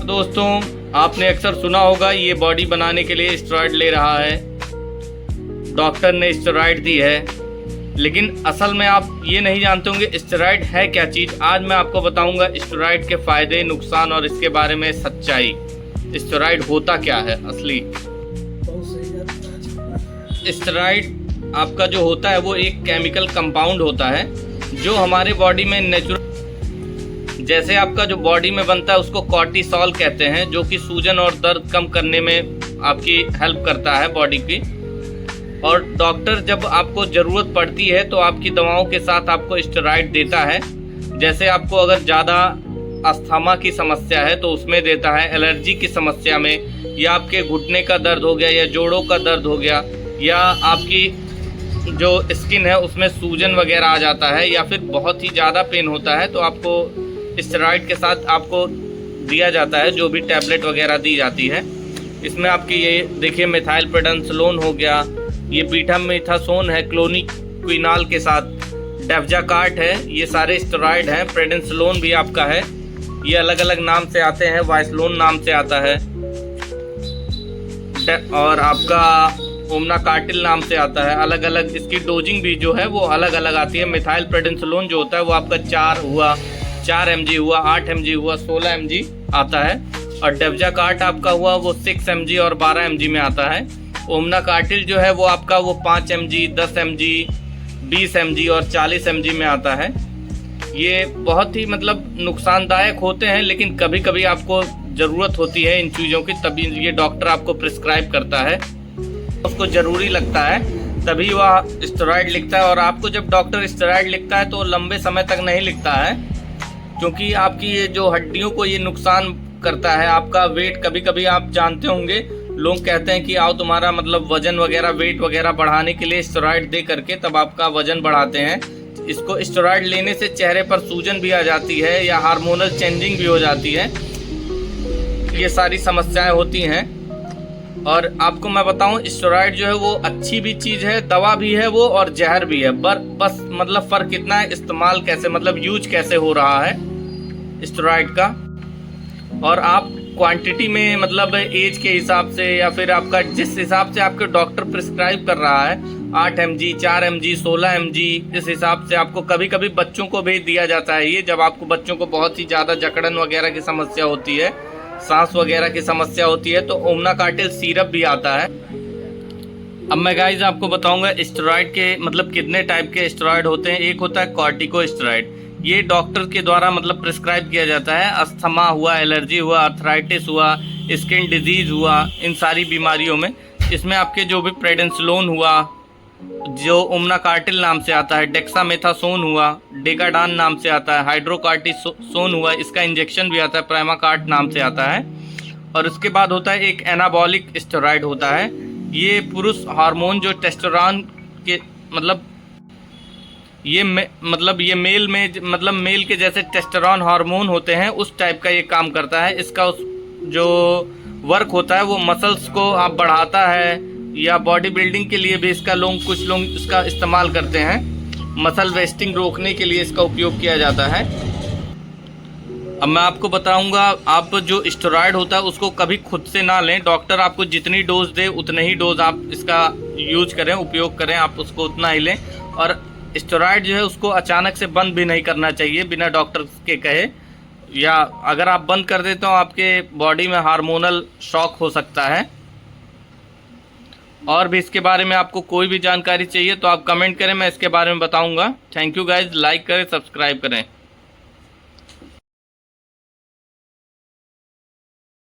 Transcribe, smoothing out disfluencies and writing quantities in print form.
दोस्तों, आपने अक्सर सुना होगा ये बॉडी बनाने के लिए स्टेरॉइड ले रहा है, डॉक्टर ने स्टेरॉइड दी है। लेकिन असल में आप ये नहीं जानते होंगे स्टेरॉइड है क्या चीज़। आज मैं आपको बताऊंगा स्टेरॉइड के फ़ायदे, नुकसान और इसके बारे में सच्चाई। स्टेरॉइड होता क्या है असली। स्टेरॉइड आपका जो होता है वो एक केमिकल कंपाउंड होता है जो हमारे बॉडी में नेचुरल, जैसे आपका जो बॉडी में बनता है उसको कॉर्टिसोल कहते हैं, जो कि सूजन और दर्द कम करने में आपकी हेल्प करता है बॉडी की। और डॉक्टर जब आपको ज़रूरत पड़ती है तो आपकी दवाओं के साथ आपको स्टेरॉइड देता है। जैसे आपको अगर ज़्यादा अस्थमा की समस्या है तो उसमें देता है, एलर्जी की समस्या में, या आपके घुटने का दर्द हो गया या जोड़ों का दर्द हो गया, या आपकी जो स्किन है उसमें सूजन वगैरह आ जाता है, या फिर बहुत ही ज़्यादा पेन होता है तो आपको स्टेरॉइड के साथ आपको दिया जाता है जो भी टैबलेट वगैरह दी जाती है। इसमें आपकी ये देखिए मिथाइल प्रेडानिसोलोन हो गया, ये बीटामिथासोन है क्लोनिक्विनाल के साथ, डेफजाकार्ट है, ये सारे स्टेरॉइड हैं। प्रेडानिसोलोन भी आपका है, ये अलग अलग नाम से आते हैं, वाइसलोन नाम से आता है, और आपका ओमनाकार्टिल नाम से आता है। अलग अलग इसकी डोजिंग भी जो है वो अलग अलग आती है। मिथाइल प्रेडानिसोलोन जो होता है वो आपका 4 mg हुआ, 8 mg हुआ, 16 mg आता है। और डेफजाकार्ट आपका हुआ वो 6 mg और 12 mg में आता है। ओमनाकार्टिल जो है वो आपका वो 5 mg, 10 mg, 20 mg और 40 mg में आता है। ये बहुत ही मतलब नुकसानदायक होते हैं, लेकिन कभी कभी आपको ज़रूरत होती है इन चीज़ों की, तभी ये डॉक्टर आपको प्रिस्क्राइब करता है, उसको ज़रूरी लगता है तभी वह स्टेरॉइड लिखता है। और आपको जब डॉक्टर स्टेरॉइड लिखता है तो लंबे समय तक नहीं लिखता है, क्योंकि आपकी ये जो हड्डियों को ये नुकसान करता है। आपका वेट, कभी कभी आप जानते होंगे लोग कहते हैं कि आओ तुम्हारा मतलब वजन वगैरह, वेट वगैरह बढ़ाने के लिए स्टेरॉइड दे करके तब आपका वजन बढ़ाते हैं। इसको स्टेरॉइड लेने से चेहरे पर सूजन भी आ जाती है या हार्मोनल चेंजिंग भी हो जाती है, ये सारी समस्याएं होती हैं। और आपको मैं बताऊं स्टेरॉइड जो है वो अच्छी भी चीज़ है, दवा भी है वो, और जहर भी है। बस मतलब फ़र्क इतना है इस्तेमाल कैसे, मतलब यूज कैसे हो रहा है स्टेरॉइड का। और आप क्वांटिटी में मतलब एज के हिसाब से या फिर आपका जिस हिसाब से आपके डॉक्टर प्रिस्क्राइब कर रहा है, 8 mg, 4 mg, 16 mg, इस हिसाब से आपको कभी कभी बच्चों को भी दिया जाता है। ये जब आपको बच्चों को बहुत ही ज़्यादा जकड़न वगैरह की समस्या होती है, सांस वगैरह की समस्या होती है, तो ओमनाकार्टिल सिरप भी आता है। अब मैं गाइस आपको बताऊंगा स्टेरॉइड के मतलब कितने टाइप के स्टेरॉइड होते हैं। एक होता है कॉर्टिकोस्टेरॉइड, ये डॉक्टर के द्वारा मतलब प्रिस्क्राइब किया जाता है। अस्थमा हुआ, एलर्जी हुआ, आर्थराइटिस हुआ, स्किन डिजीज हुआ, इन सारी बीमारियों में इसमें आपके जो भी प्रेडानिसोलोन हुआ जो ओमनाकार्टिल नाम से आता है, डेक्सामेथासोन हुआ, डेकाडान नाम से आता है, हाइड्रोकार्टिसोन हुआ, इसका इंजेक्शन भी आता है, प्राइमाकार्ट नाम से आता है। और उसके बाद होता है एक एनाबॉलिक स्टेरॉइड होता है। ये पुरुष हार्मोन जो टेस्टोस्टेरोन के मतलब ये मेल में मतलब मेल के जैसे टेस्टोस्टेरोन हार्मोन होते हैं उस टाइप का ये काम करता है। इसका जो वर्क होता है वो मसल्स को आप बढ़ाता है, या बॉडी बिल्डिंग के लिए भी इसका कुछ लोग इसका इस्तेमाल करते हैं। मसल वेस्टिंग रोकने के लिए इसका उपयोग किया जाता है। अब मैं आपको बताऊंगा, आप जो स्टेरॉइड होता है उसको कभी खुद से ना लें। डॉक्टर आपको जितनी डोज दे उतने ही डोज आप इसका यूज करें, उपयोग करें, आप उसको उतना ही लें। और स्टेरॉइड जो है उसको अचानक से बंद भी नहीं करना चाहिए बिना डॉक्टर के कहे, या अगर आप बंद कर देते हो आपके बॉडी में हार्मोनल शॉक हो सकता है। और भी इसके बारे में आपको कोई भी जानकारी चाहिए तो आप कमेंट करें, मैं इसके बारे में बताऊंगा। थैंक यू गाइज, लाइक करें, सब्सक्राइब करें।